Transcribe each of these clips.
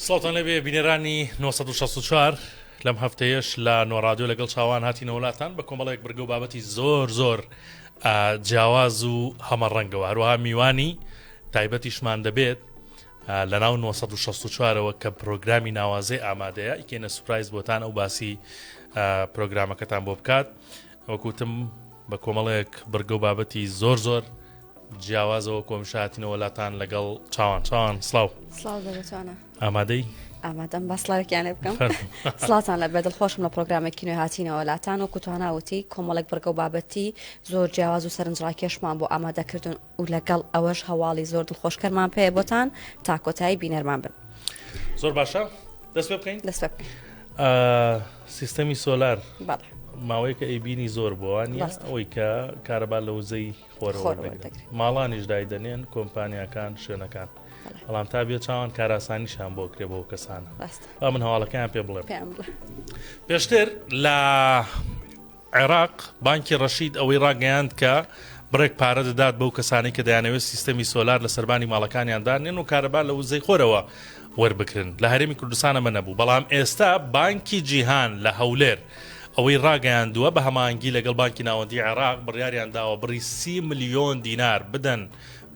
سڵاتان لەبێ بینێرانی 964 لەم هەفتەیەش لە نۆڕادیۆ لەگەڵ چاوان هاتینە وڵاتان بە کۆمەڵێک بەرگە و بابەتی زۆر جیاواز و هەمەڕەنگەوە هەروەها میوانی تایبەتیشمان دەبێت لە ناو 964ەوە کە پرۆگرامی ناوازەی ئامادەیە ئیکێنە سوپرایز بۆتان ئەو باسی پرۆگرامەکەتان بۆ بکات وەکوتم بە کۆمەڵێک بەرگە و بابەتی زۆر جیاوازەوە کۆمشاتینە وڵاتان لەگەڵ چاوان سلااو دەبێتوانە ئامادەی ئامادەم بەسلاوێکیانێ بکەم سڵاتان لە بەدڵ خۆشم لە پرۆگرامێکی نوێ هاتینەوە وڵاتان و کوتواناوتی کۆمەڵێک بەرگە و بابەتی زۆر جیاواز و سەرنجڕاکێشمان بۆ ئامادەکردن و لەگەڵ ئەوەش هەواڵی زۆر دڵخۆشکەرمان پێ بۆتان تا کۆتایی بینەرمان بن زۆر باشە دەست پێ بکەین دەست پێ بکەین سیستەمی سۆلار بەڵێ ماوەیە کە ئەیبینی زۆر بۆوانە ئەوەی کە کارەبا لە وزەی خۆرەوە ماڵانیش دایدەنێن کۆمپانیاکان شوێنەکان بەڵام تا بێت چاوان کاراسانیشان بۆ کرێ بۆ کەسانە من هەواڵەکەیان پێ بڵێ پێشتر لە عێراق بانکی ڕەشید ئەوەی ڕاگەیاند کە بڕێک پارە دەدات بەو کەسانی کە دەیانەوێت سیستەمی سۆلار لە سەربانی ماڵەکانیان دانێن و کارەبا لە وزەی خۆرەوە وەربکردن لە هەرێمی کوردستانە مە نەبوو بەڵام ئێستا بانکی جیهان لە هەولێر ئەوەی ڕاگەیاندووە بە هەمانگی لەگەڵ بانکی ناوەندی عێراق بڕیاریان داوە بڕی 30 ملیۆن دینار بدەن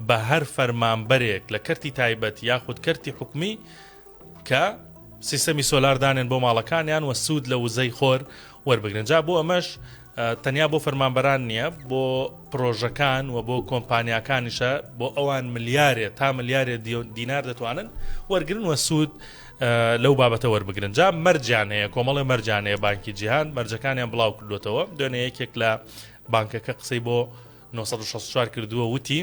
بە هەر فەرمانبەرێک لە کەرتی تایبەت یاخود کەرتی حکومی کە سیستەمی سۆلار دانێن بۆ ماڵەکانیان و سوود لە وزەی خۆر وەربگرن جا بۆ ئەمەش تەنیا بۆ فەرمانبەران نییە بۆ پرۆژەکان و بۆ کۆمپانیاکانیشە بۆ ئەوان ملیارێ تا ملیارێ دینار دەتوانن وەرگرن و سوود لەو بابەتە وەربگرن جا مەرجیان هەیە کۆمەڵی مەرجانەیە بانکی جیهان مەرجەکانیان بڵاو کردوێتەوە دوێنێ یەکێک لە بانکەکە قسەی بۆ 964 کردووە وتی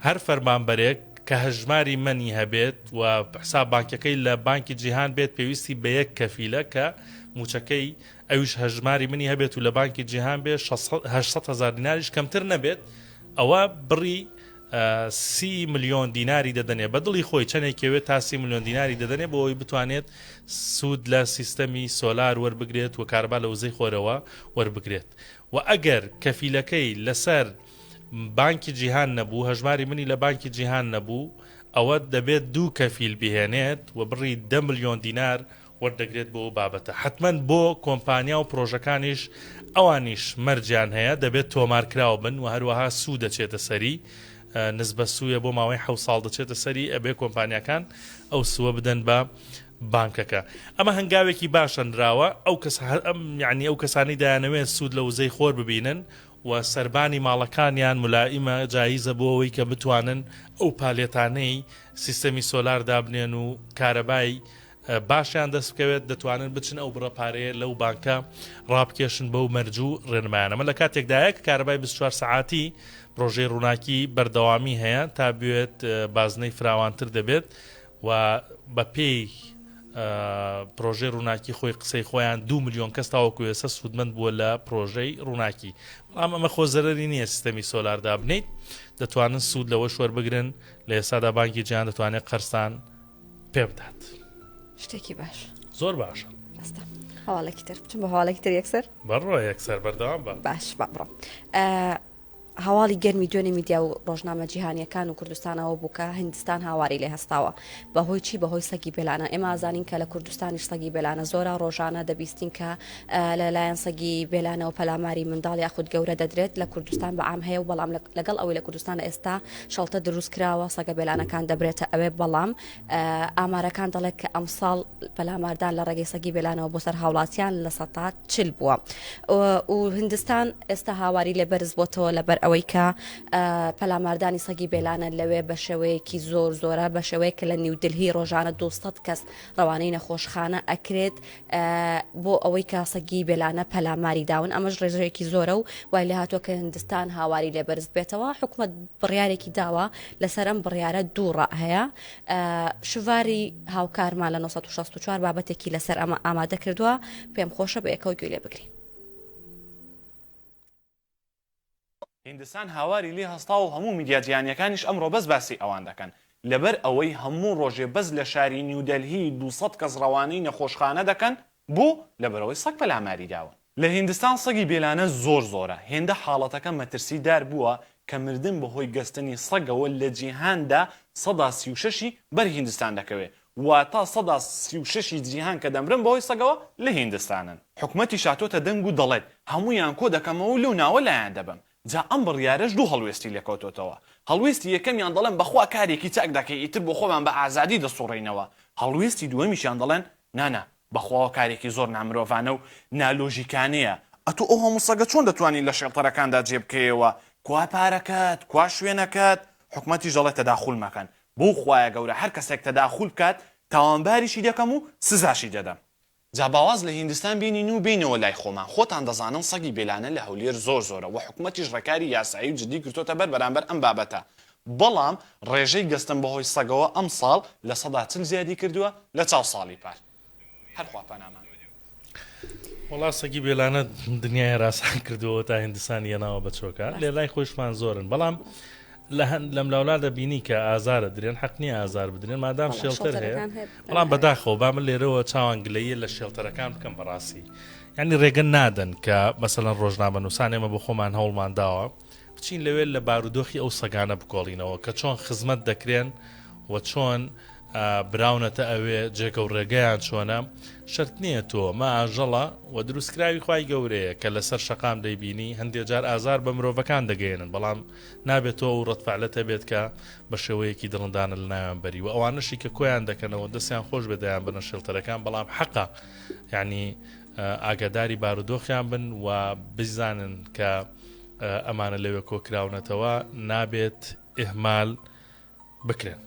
هەر فەرمانبەرێک کە هەژماری منی هەبێت و حساب بانکەکەی لە بانکی جیهان بێت پێویستی بە یەک کەفیلە کە موچەکەی ئەویش هەژماری منی هەبێت و لە بانکی جیهان بێت 800,000 دیناریش کەمتر نەبێت ئەوە بڕی 30 ملیۆن دیناری دەدەنێ بە دڵی خۆی چەندێکەوێت تا 30 ملیۆن دیناری دەدەنێ بۆ ئەوی بتوانێت سوود لە سیستەمی سۆلار وەربگرێت و کاربا لە وزەی خۆرەوە وەربگرێت و ئەگەر کەفیلەکەی لەسەر بانکی جیهان نەبوو هەژماری منی لە بانکی جیهان نەبوو ئەوە دەبێت دوو کەفیل بهێنێت و بڕی 10 ملیۆن دینار وەردەگرێت بۆ بابەتە حتمما بۆ کۆمپانیا و پرۆژەکانیش ئەوانیش مەرجیان هەیە دەبێت تۆمارکراوە بن و هەروەها سوود دەچێتە سەری نسبە سوویە بۆ ماوەی 7 ساڵ دەچێتە سەری ئەبێ کۆمپانیاکان ئەو سووە بدەن بە بانکەکە ئەمە هەنگاوێکی باشەنراوە یعنی ئەو کەسانی دایانەوێت سوود لە وزەی خۆر ببینن و سەربانی ماڵەکانیان ملائیمە جاییزە بۆ ئەوەی کە بتوانن ئەو پالێتانەی سیستەمی سۆلار دابنێن و کارەبای باشیان دەست بکەوێت دەتوانن بچن ئەو بڕەپارەیە لەو بانکە ڕابکێشن بەو مەرجوو ڕێنمایانەمە لە کاتێکدایە کە کارەبای 24 سعاتی پرۆژەی ڕووناکی بەردەوامی هەیە تا بوێت بازنەی فراوانتر دەبێت و بە پێی پرۆژەی ڕووناکی خۆی قسەی خۆیان 2 ملیۆن کەس تاوەکو ێستا سوودمەند بووە لە پرۆژەی ڕووناکی بەڵام ئەمە خۆزەرەری نییە سیستەمی سۆلار دابنیت دەتوانن سوود لەوە شوەربگرن لە ئێستادا بانکی جیهان دەتوانێت قەرزان پێ بدات شتێکی باش زۆر باشە هەواڵێکی تر بچم بە هەواڵێکی تر یەکسەر بەڕۆ یەکسەر بەردەوام بە باش بڕۆ هەواڵی گەرمی دوێنێ میدیا و ڕۆژنامە جیهانیەکان و کوردستانەوە بووکە هندستان هاواری لێ هەستاوە بەهۆی چی بەهۆی سەگی بێلانە ئێمە ئازانین کە لە کوردستانیش سەگی بێلانە زۆرە ڕۆژانە دەبیستین کە لەلایەن سەگی بێلانە و پەلاماری منداڵ یاخود گەورە دەدرێت لە کوردستان بەعام هەیە و بەڵام لەگەڵ ئەوەی لە کوردستان ئێستا شەڵتە دروست کراوە سەگە بێلانەکان دەبرێتە ئەوێ بەڵام ئامارەکان دەڵێت کە ئەمساڵ پەلاماردان لە ڕێگەی سەگی بێلانەوە بۆ سەر هاوڵاتیان لە 140 بووە و هندستان ئێستا هاواری لێ بەرز بۆتەوە لەبەر ئەوەی کە پەلاماردانی سەگی بێلانە لەوێ بە شێوەیەکی زۆرە بە شێوەیە کە لە نیودلهی ڕۆژانە 200 کەس ڕەوانەی نەخۆشخانە ئەکرێت بۆ ئەوەی کە سەگی بێلانە پەلاماری داون ئەمەش ڕێژەیەکی زۆرە و وای لە هاتووە کە هندستان هاواری لێ بەرز بێتەوە حکومەت بڕیارێکی داوە لەسەر ئەم بڕیارە دوو ڕاء هەیە شواری هاوکارمان لە 964 بابەتێکی لەسەر ئەمە ئامادە کردووە پێم خۆشە بە ئێکەوە گوێ لێ بگرین هندستان هاواری لێ هەستا و هەموو میدیا جیهانیەکانیش ئەمڕۆ بەس باسی ئەوان دەکەن لەبەر ئەوەی هەموو ڕۆژێ بەس لە شاری نیودەلهی 200 کەس ڕەوانەی نەخۆشخانە دەکەن بۆ لەبەرەوەی سەگ پەلاماری داون لە هندستان سەگی بێلانە زۆرە هێندە حاڵەتەکە مەترسیدار بووە کە مردن بەهۆی گەستنی سەگەوە لە جیهاندا 136 بەر هندستان دەکەوێت و تا 16 جیهان کە دەمرن بەهۆی سەگەوە لە هیندستانن. حکوومەتی شاتۆتە دەنگ و دەڵێت هەمویان کۆ دەکەمەوە لەو ناوە لایەن دەبم. جا ئەم بڕیارەش دوو هەڵوێستی لێکەوتۆتەوە. هەڵوێستی یەکەمیان دەڵێن بەخوا کارێکی چاک دەکەی ئیتر بۆ خۆمان بە ئازادی دەسوڕێنەوە. هەڵوێستی دووەمیشیان دەڵێن نانە بەخواوە کارێکی زۆر نامرۆڤانە و نالۆژیکانەیە. ئەتو ئەو هەموو سەگە چۆن دەتوانین لە شێڵتەرەکاندا جێبکەیەوە؟ کوا پارەکەت، کوا شوێنەکەت، حکوومەتیش دەڵێت تەداخول مەکەن. بۆ خوایە گەورە هەر کەسێک تەداخول بکات تاوانباریشی دەکەم و سزاشی دەدەم. جا باواز لە هیندستان بینین و بینەوە لای خۆمان. خۆتان دەزانن سەگی بێلانە لە هەولێر زۆر زۆرە و حکوومەتیش ڕێکاری یاسایی و جدی کردۆتە بەرامبەر ئەم بابەتە. بەڵام ڕێژەی گەستن بەهۆی سەگەوە ئەم ساڵ لە 140 زیادی کردووە لە چاو ساڵی پار. هەرخوا پەنامان. وڵا سەگی بێلانە دنیای ڕاستان کردووە تا هیندستان یەناوە بە چۆکە لێ لای خۆشمان زۆرن. بەڵام لەم لاولا دەبینی کە ئازارە درێن حەق نییە ئازار بدرێن مادام شێڵتەر هەیە. بەڵام بەداخەوە با من لێرەوە چاوانگلەیە لە شێڵتەرەکان بکەم بەڕاستی. یعنی ڕێگە نادەن کە مەسەڵەن ڕۆژنامە نووسان ئێمە بۆ خۆمان هەوڵمان داوە بچین لەوێ لە بارودۆخی ئەو سەگانە بکۆڵینەوە کە چۆن خزمەت دەکرێن و چۆن براونەتە ئەوێ جێگە و ڕێگەیان چۆنە شەرت نییە تۆ ما ئاژەڵە و دروستکراوی خوای گەورەیە کە لەسەر شەقام دەیبینی هەندێک جار ئازار بە مرۆڤەکان دەگەێنن بەڵام نابێتەوە و ڕەتفعلەتە بێت کە بە شێوەیەکی دڵندانە لە ناویان بەری و ئەوانشی کە کۆیان دەکەنەوە دەستیان خۆش بێدایان بنە شێڵتەرەکان بەڵام حەقا یعنی ئاگاداری بارودۆخیان بن و بزانن کە ئەمانە لەوێ کۆکراونەتەوە نابێت ئیهمال بکرێن.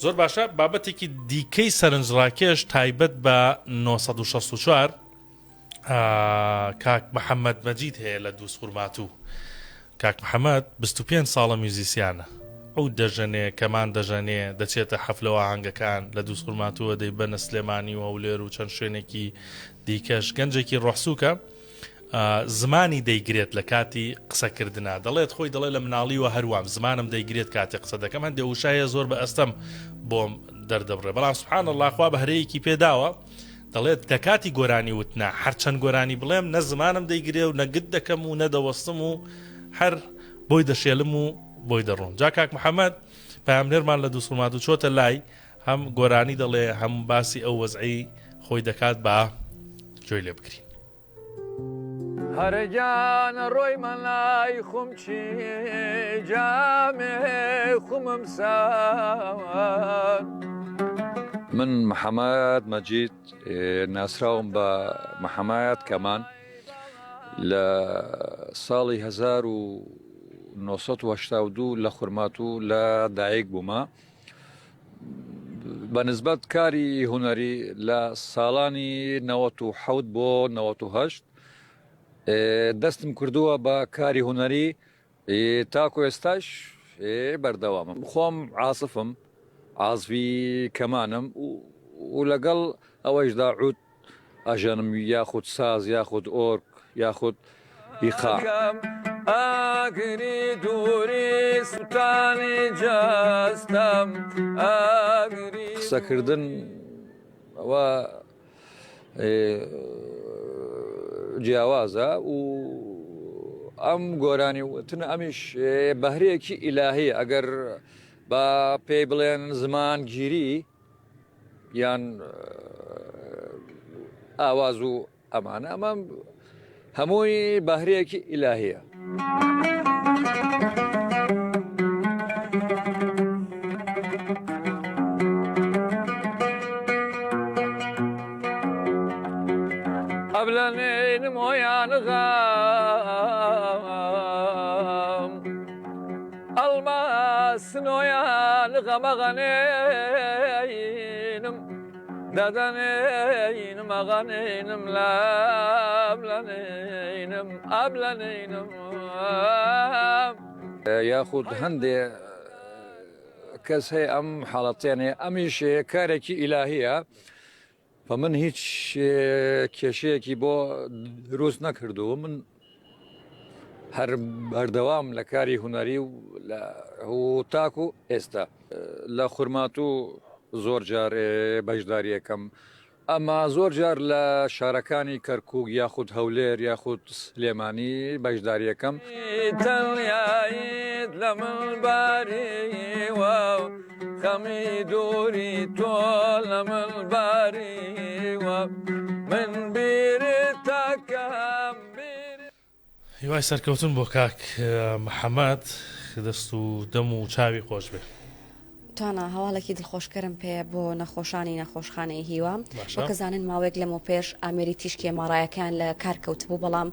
زۆر باشە بابەتێکی دیکەی سەرنجڕاکێش تایبەت بە 964 کاک محەممەد مەجید هەیە لە دووسخورماتوو. کاک محەممەد 25 ساڵە میوزیسیانە ئەو دەژەنێ کەمان دەژەنێ دەچێتە حەفلەوە هەنگەکان لە دووسخورماتووە دەی بەنە سلێمانی و هەولێر و چەند شوێنێکی دیکەش گەنجێکی ڕۆحسووکە زمانی دەیگرێت لە کاتی قسەکردنا دەڵێت خۆی دەڵێ لە مناڵیوە هەروام زمانم دەیگرێت کاتی قسە دەکەم هەندێک وشایە زۆر بە ئەستەم بۆم دەردەبڕێ بەڵام سوبحان الله خوا بە هەرەیەکی پێداوە دەڵێت کە کاتی گۆرانی وتنا هەرچەند گۆرانی بڵێم نە زمانم دەیگرێ و نەگت دەکەم و نەدەوەستم و هەر بۆی دەشێلم و بۆی دەڕۆم. جا کاک محەممەد پامنێرمان لە دووسڵمات و چۆتە لای هەم گۆرانی دەڵێ هەم باسی ئەو وەزعی خۆی دەکات بە گوێی لێ بکرین. هەرگیانە ڕۆی مەلای خوم چی جامێ خومم ساوان من محەممەد مەجید ناسراوم بە محەممەد کەمان لە ساڵی 1982 لە خورماتوو لە دایک بوومە بەنسبەت کاری هوەری لە ساڵانی 97 بۆ 98 دەستم کردووە بە کاری هوەری تاکو ئێستاش بەردەوامم خۆم عاسفم عازفی کەمانم و لەگەڵ ئەوەشدا عود ئەژەنم یاخود ساز یاخود ئۆرک یاخود ئیقا ئاگری دووری سوتانی جاستم قسەکردن ئەوە جیاوازە و ئەم گۆرانی وتن ئەمیش بەهرەیەکی ئیلاهەیە ئەگەر بە پێی بڵێن زمان گیری یان ئاواز و ئەمانە ئەمە هەمووی بەهرەیەکی ئیلاهەیە. ئەبلەنێنم ئۆیانغام ئەڵماسنۆیان غەمەغەنێنم دەدەنێنم ئەغەنێنم لە ئەبلەنێنم ئەبلەنێنم یاخود هەندێ کەس هەیە ئەم حاڵەتیانێ ئەمیش کارێکی ئیلاهەیە من هیچ کێشەیەکی بۆ دروست نەکردووە من هەر بەردەوام لە کاری هوەری و تاکو ئێستا لە خورماتوو زۆر جار بەشداریەکەم ئەمە زۆر جار لە شارەکانی کەرکووک یاخود هەولێر یاخود سلێمانی بەشداریەکەم تەنیایت لە منباری خەمی دووری تۆ لە مڵباری وە من بیرت تاکەم هیوای سەرکەوتن بۆ کاک محەممەد دەست و دەم و چاوی خۆش بێ. توانە هەواڵێکی دڵخۆشکەرم پێ بۆ نەخۆشانی نەخۆشخانەی هیوا وەکەزانن ماوەیەک لەمە پێش ئامێری تیشکی ئێماڕایەکان لە کارکەوت بوو بەڵام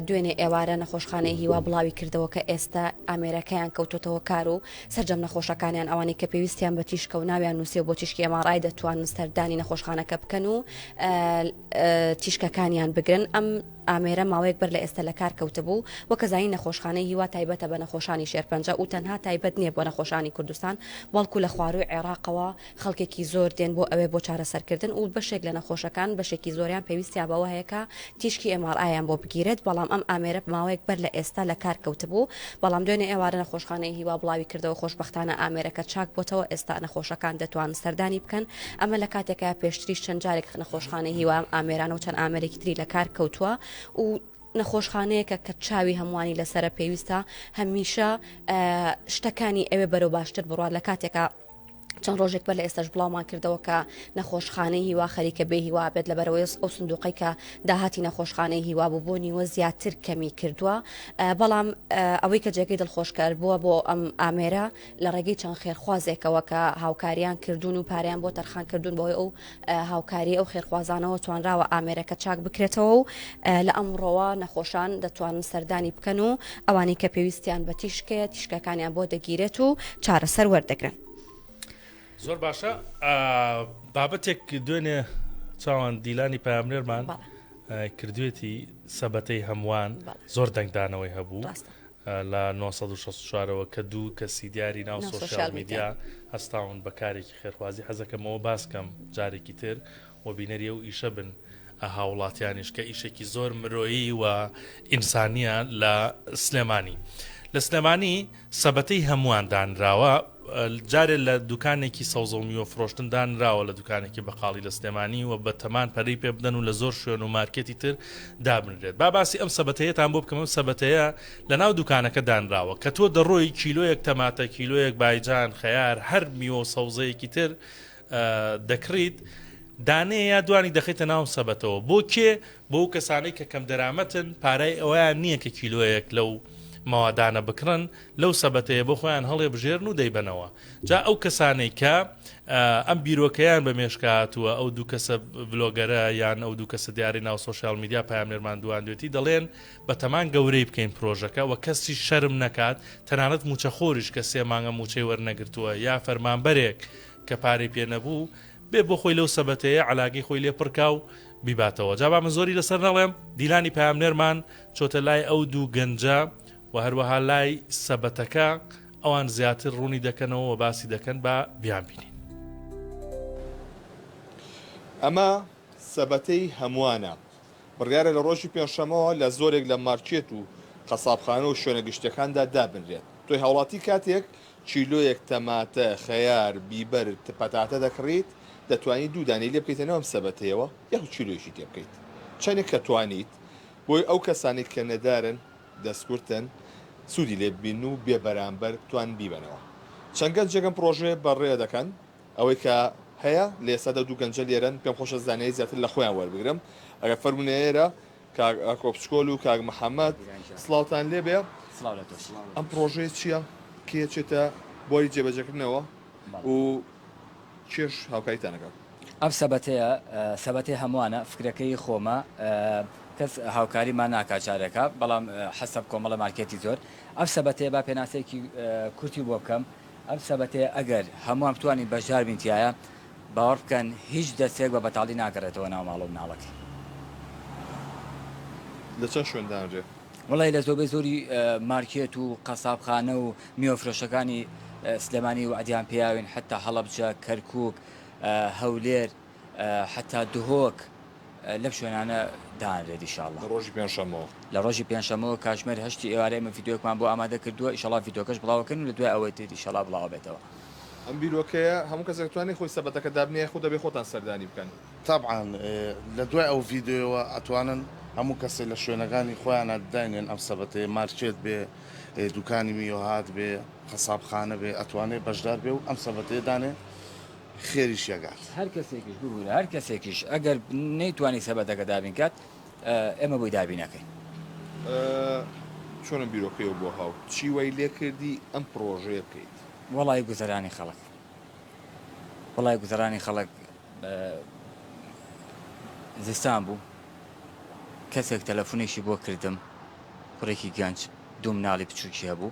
دوێنێ ئێوارە نەخۆشخانەی هیوا بڵاوی کردەوە کە ئێستا ئامێرەکەیان کەوتۆتەوە کار و سەررجەم نەخۆشەکانیان ئەوانەی کە پێویستیان بە تیشکە و ناویان نووسێ بۆ تیشکی ئێماڕای دەتوانن سەردانی نەخۆشخانەکە بکەن و تیشکەکانیان بگرن. ئەم ئامێرە ماوەیەک بەر لە ئێستا لە کار کەوتە بوو وەکەزانی نەخۆشخانەی هیوا تایبەتە بە نەخۆشانی شێرپەنجە و تەنها تایبەت نییە بۆ نەخۆشانی کوردستان بەڵکو لە خواروی عێراقەوە خەڵکێکی زۆر دێن بۆ ئەوێ بۆ چارەسەرکردن و بەشێک لە نەخۆشەکان بەشێکی زۆریان پێویستیان بەوە هەیەکە تیشکی ئێماڕایان بۆ بگیرێت بەڵام ئەم ئامێرە ماوەیەک بەر لە ئێستا لە کار کەوتە بوو بەڵام دوێنێ ئێوارە نەخۆشخانەی هیوا بڵاوی کردەوە خۆشبەختانە ئامێرەکە چاک بۆتەوە ئێستا نەخۆشەکان دەتوانن سەردانی بکەن. ئەمە لە کاتێکە پێشتریش چەند جارێک نەخۆشخانەی هیوا ئامێران و چەند ئامێرێکی تری لە کار کەوتووە و نەخۆشخانەیەکە کە چاوی هەمووانی لەسرە پێویستە هەمیشە شتەکانی ئەوێ بەرەو باشتر بڕات لە کاتێکە چەند ڕۆژێک بەر لە ئێستاش بڵاومان کردەوە کە نەخۆشخانەی هیوا خەریکە بێ هیوا بێت لەبەرەوەی ئەو سندوقی کە داهاتی نەخۆشخانەی هیوا بوو بۆ نیوە زیاتر کەمی کردووە بەڵام ئەوەی کە جێگەی دڵخۆشکار بووە بۆ ئەم ئامێرە لە ڕێگەی چەند خێرخوازێکەوە کە هاوکاریان کردوون و پاریان بۆ تەرخان کردوون بۆی ئەو هاوکاری ئەو خێرخوازانەوە توانراوە ئامێرەکە چاک بکرێتەوە و لە ئەمڕۆوە نەخۆشان دەتوانن سەردانی بکەن و ئەوانی کە پێویستیان بە تیشکێ تیشکەکانیان بۆ دەگیرێت و چارەسەر وەردەگرن. زۆر باشە بابەتێک دوێنێ چاوان دیلانی پامرێرمان کردوێتی سەبەتەی هەمووان زۆر دەنگدانەوەی هەبوو لە 1964ەوە کە دوو کەسی دیاری ناو سۆشیال میدیا هەستاون بەکارێکی خێرخوازی حەزەکەمەوە باسکەم جارێکی تر و بینەریە و ئیشە بن هاوڵاتیانیش کە ئیشێکی زۆر مرۆیی و ئینسانیە لە سلێمانی. لە سلێمانی سەبەتەی هەمووان دانراوە جارێ لە دوکانێکی سەوزەڵمی و فرۆشتن دانراوە لە دوکانێکی بەقاڵی لە سلێمانی و بە تەمان پەرەی پێ بدەن و لە زۆر شوێن و مارکێتی تر دابنرێت. باسی ئەم سەبەتەیەتان بۆ بکەم سەبەتەیە لە ناو دوکانەکە دانراوە کە تۆ دەڕۆی کیلۆیەک تەماتە کیلۆیەک بایجان خەیار هەر میوە سەوزەیەکی تر دەکڕیت دانەیە دوانی دەخیتە ناو سەبەتەوە بۆ کێ بۆ کەسانەی کە کەم دەرامەتن پارەی ئەویان نییە کە کیلۆیەک لەو ماوەدانە بکڕن لەو سەبەتەیە بۆ خۆیان هەڵێ بژێرن و دەیبنەوە. جا ئەو کەسانەی کە ئەم بیرۆکەیان بە مێشکاتووە ئەو دوو کەسە بلۆگەرە یان ئەو دوو کەسە دیاری ناو سۆشیال میدیا پامێرمان دوواندوێتی دەڵێن بە تەمان گەورەی بکەین پرۆژەکە و کەسی شەرم نەکات تەنانەت موچەخۆریش کە 3 مانگە موچەی وەرنەگرتووە یا فەرمانبەرێک کە پارەی پێ نەبوو بێ بۆ خۆی لەو سەبەتەیە علاگەی خۆی لێ پڕکا و بیباتەوە. جا با من زۆری لەسەر نەڵێم دیلانی پامێرمان چۆتە لای ئەو دوو گەنجە و هەروەها لای سەبەتەکە ئەوان زیاتر ڕوونی دەکەنەوە و باسی دەکەن بە بیان بینین. ئەمە سەبەتەی هەمووانە بڕیارە لە ڕۆژی پێنجشەمەوە لە زۆرێک لە مارکێت و قەسابخانە و شوێنە گشتەکاندا دابنرێت. تۆی هەوڵاتی کاتێک چیلۆیەک تەماتە خەیار بیبەر پەتاتە دەکڕیت دەتوانیت دوو دانەی لێ بکەیتە ناو چیلۆیەوە یاخو چیلۆیەکی تێ بکەیت چەندێک کە توانیت بۆی ئەو کەسانی کە نەدارن دەستکورتن سوودی لێ بین و بێ بەرامبەر توان بیبنەوە. چەند گەنجێکم پرۆژێ بەڕێ دەکەن ئەوەی کە هەیە لە ئێستادا دوو گەنجە لێرن پێم خۆشە زانایی زیاتر لە خۆیان وەربگرم ئەگە فەرمونەیەرە کاک کۆپچکۆل و کاک محەممەد سڵاوتان لێ بێ. ئەم پرۆژەی چییە کێ چێتە بۆی جێبەجەکردنەوە و چێش هاوکاریتانەکە؟ ئەم سەبەتەیە هەمووانە فکرەکەی خۆمە کەس هاوکاریمان ناکاچارەکە بەڵام حەسەب کۆمەڵە مارکێتی زۆر ئەم سەبەتەیە با پێناسەیەکی کورتی بۆ بکەم. ئەم سەبەتەیە ئەگەر هەمووان بتوانین بەشدار بینتیایە باوەڕ بکەن هیچ دەستێک بە بەتاڵی ناگەڕێتەوە ناو ماڵە و مناڵەکە. لە چەند شوێندانرێ؟ وڵی لە زۆربەی زۆری مارکێت و قەسابخانە و میوەفرۆشەکانی سلێمانی و ئەدیان پیاوین حتا هەڵەبجە کەرکووک هەولێر حتا دهۆک لەم شوێنانە دانرێت ئینشاڵڵا لە ڕۆژی پێنجشەمەوە کاتژمێر 8 ئێوارە ئێمە ڤیدیۆکمان بۆ ئامادە کردووە ئینشاڵڵا ڤیدیۆکەش بڵاوکەن و لە دوای ئەوەی تر ئینشاڵڵا بڵاو بێتەوە. ئەم بیرۆکەیە هەموو کەسێک توانێت خۆی سەبەتەکە دابنێ خۆ دەبێ خۆتان سەردانی بکەن. طبعاً لە دوای ئەو ڤیدیۆوە ئەتوانن هەموو کەسێک لە شوێنەکانی خۆیانە داینێن ئەم سەبەتەیە مارکێت بێ دوکانی میوهات بێ قەسابخانە بێ ئەتوانێت بەشدار بێ و ئەم سەبەتەیە دانێ خێریش یەگات هەر کەسێکیش ببوورە هەر کەسێکیش ئەگەر نەیتوانی سەبەتەکە دابین کات ئێمە بۆی دابینەکەین. چۆنم بیرۆکەیەوە بۆ هاو چی وای لێ کردی ئەم پرۆژەیە بکەیت؟ وەڵای گوزەرانی خەڵک وەڵای گوزەرانی خەڵک زستان بوو کەسێک تەلەفۆنێکی بۆ کردم کوڕێکی گەنج دوو مناڵی بچووکی هەبوو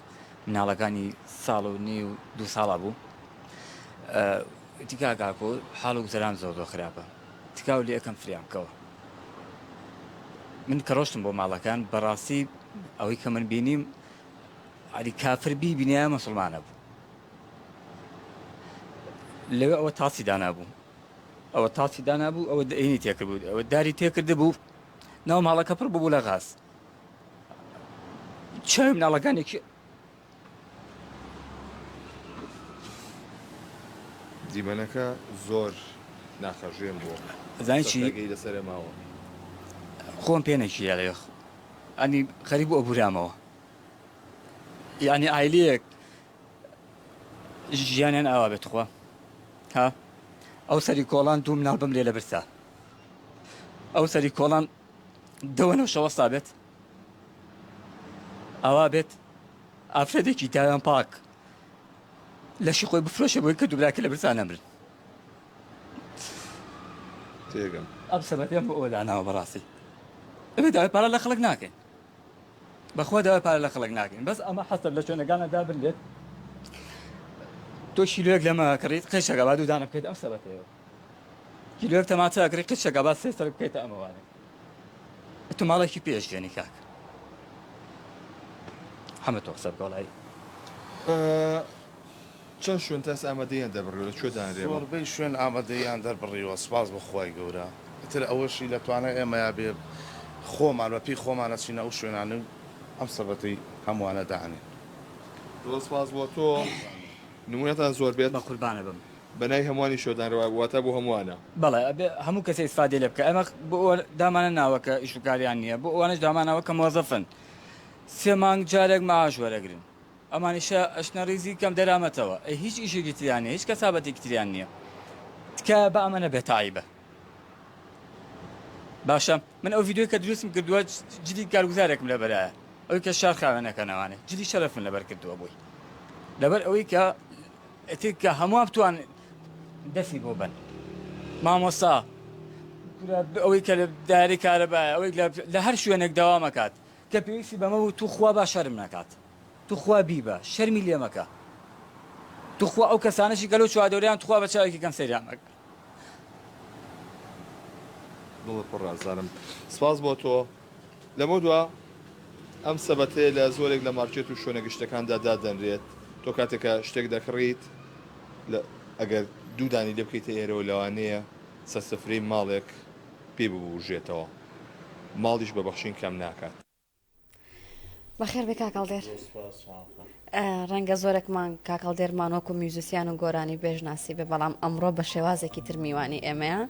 مناڵەکانی ساڵ و نی و 2 ساڵە بوو تیکا کاکۆ حاڵ و گوزەران زۆر خراپە تکاو لێ یەکەم فریام بکەوە من کە ڕۆشتم بۆ ماڵەکان بەڕاستی ئەوەی کە من بینیم علی کافر بینایە مسلمانە بوو لەوێ ئەوە تاسی دانابوو ئەوە تاسی دانابوو ئەوە دەینی تێکرد بوو ئەوە داری تێکرد بوو ناو ماڵەکە پڕ بوو لە غاز چاوی مناڵەکانێکی دیمەنەکە زۆر ناخەژێن بۆ زانی چی لەسەر ماوە خۆم پێ نەچیە لێ ئەنی خەریب بۆ بورامەوە یعنی ئایلەیەک ژیانیان ئاوا بێت خوا ها ئەو سەری کۆڵان دوو مناڵ بم لێ لە برسا ئەو سەری کۆڵان دەوەنەوە شەوەستا بێت ئەوا بێت ئافرەتێکی داویان پاک لەشی خۆی بفرۆشە بۆی کە دووبراکە لە برسا نەمرن تێگەم ئەم سەبەتیان بۆ ئەوە داناوە بەڕاستی ئەبێ داوای پارە لە خەڵک ناکەین بەخوا داوای پارە لە خەڵک ناکەین بەس ئەمە حەسەب لە شوێنەکانەدا بردێت تۆ کیلۆیەک لەمە کڕیت قەشەکە با دوو دانە بکەیت ئەم سەبەتەیەوە کیلۆیەک تەماتە ئەکڕی قەشەکە با 3 سەر بکەیتە ئەمەوانە تو ماڵێکی پێشگەنی کاک هەمە تۆ قسە بکە وەڵی چەند شوێن تاس ئامادەیان دەبڕێ لە کوێ دانرێەوە زۆربەی شوێن ئامادەیان دەربڕیوە سپاس بەخوای گەورە ئەتر ئەوەشی لەتوانە ئێمەیا بێ خۆمان بە پێی خۆمانە چینە ئەو شوێنانە و ئەم سەبەتەی هەمووانە داهێن زۆر سپاس بۆ تۆ نمونەتان زۆر بێت بە قوربانە بم بەنای هەمووانی شۆدانەوە واتە بۆ هەمووانە بەڵێ هەموو کەسێ ئیسفادێ لێ بکە ئەمە بۆ دامانە ناوەکە ئیشوکاریان نییە بۆ ئەوانش دامانەوە کە مۆزەفن 3 مانگ جارێک ماش وەرەگرن ئەمانیشە ئەشنە ڕیزی کەم دەرامەتەوە هیچ ئیشێکی تریان نیە هیچ کەسابەتێکی تریان نییە تکە بە ئەمەنە بێتایبە باشە من ئەو ڤیددیۆی کە دروستم کردووە جدی کارگوزارێکم لە بەرایە ئەوەی کە شار خاوێنەکەنەوانێ جدی شەرەفن لەبەر کردووە بووی لەبەر ئەوەی کە کە هەموو بتوان دەستی بۆ بن مامۆستا ئەوەی کە لە دایری کارەبایە ئەوەی لە هەر شوێنێک داوامەکات کە پێویستی بەمە بوو توخوا با شەرم نکات توخوا بیبە شەرمی لێمەکە توخوا ئەو کەسانەشی گەلۆ چوادۆریان توخوا بە چاوێکی کەم سەریانمەکە دڵت پڕ ڕازدارم سپاس بۆ تۆ لەمە دووە ئەم سەبەتەیە لە زۆرێک لە مارکێت و شوێنە گشتەکاندا دادەنرێت تۆ کاتێکە شتێک دەکڕیت ئەگەر دوودانی لێ بکەیتە ئێرەوە لەوانەیە سەرسەفرەی ماڵێک پێ ببوژێتەوە ماڵیش بە بەخشین کەم ناکات بەخێر بێ کاکەڵدێر ڕەنگە زۆرێکمان کاکەڵدێرمان وەکو میوزیسیان و گۆرانی بێژناسی بێ بەڵام ئەمڕۆ بە شێوازێکی تر میوانی ئێمەیە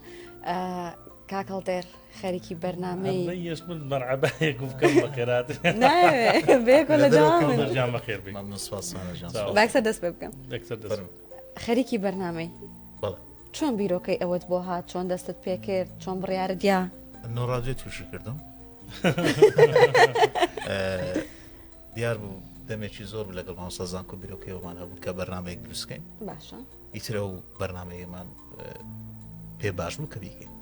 کاکەڵدێر خەریکی بەرنامەی بەرعەبایەک بکەم بەخێرات بێکۆ لە جام بەخێر بێ باکسە دەست پێ بکەم خەریکی بەرنامەی چۆن بیرۆکەی ئەوەت بۆ هات چۆن دەستت پێ کرد چۆن بڕیارت یا نۆڕادیۆ تووشی کردم دیار بوو دەمێکی زۆر لەگەڵ مامۆستا و بیرۆکەیەوەمان هەبوو کە بەرنامەیەک دروستکەین باشە ئیترە و بەرنامەیەمان پێ باش بوو کە بیکەین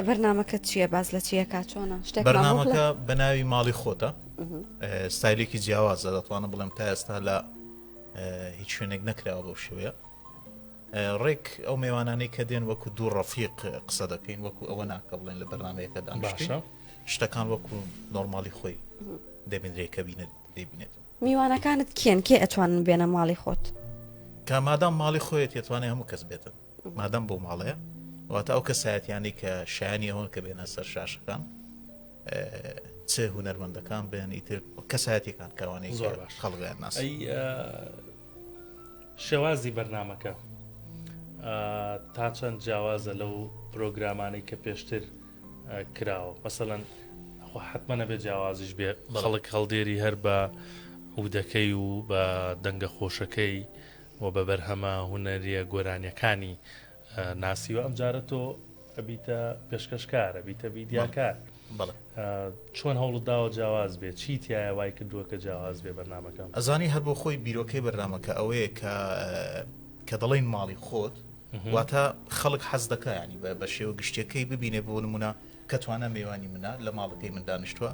بەرنامەکەت چییە باز لە چیە کا چۆنە شتێک بەرنامەکە بە ناوی ماڵی خۆتە ستایلێکی جیاوازە دەتوانم بڵێم تا ئێستا لە هیچ شوێنێک نەکراوە بەو شێوەیە ڕێک ئەو میوانانەی کە دێن وەکو دوو ڕەفیق قسە دەکەین وەکو ئەوە ناکە بڵێن لە بەرنامەیەکە دانیشتین شتەکان وەکو نۆرمالی خۆی دەبێنرێت کە دەبینێت میوانەکانت کێن کێ ئەتوانن بێنە ماڵی خۆت کە مادام ماڵی خۆیت یێتوانێت هەموو کەس بێتن مادام بۆ ماڵەیە واتە ئەو کەسایەتیانی کە شایانی هەون کە بێنە سەر شاشەکان چ هونەرمەندەکان بێن ئیتر کەسایەتیەکان کەوانەی خەڵگیان ناس شێوازی بەرنامەکە تا چەند جیاوازە لەو پرۆگرامانەی کە پێشتر کراوە مەسەڵەن حتممە نەبێت جیاوازیش بێ خەڵک هەڵدێری هەر بە عودەکەی و بە دەنگە خۆشەکەی و بە بەرهەمە هوەریە گۆرانیەکانی ناسیوە ئەم جارە تۆ ئەبیتە پێشکەشکار ئەبیتە ڤیدیاکار چۆن هەوڵت داوە جیاواز بێت چی تایە وای کردووە کە جیاواز بێ بەرنامەکەم ئەزانی هەر بۆ خۆی بیرۆکەی بەرنامەکە ئەوەیە کە دەڵێن ماڵی خۆت واتە خەڵک حەز دەکە ینی بە شێوە گشتەکەی ببینێ بۆ نمونە کە توانە میوانی منە لە ماڵەکەی من دانیشتووە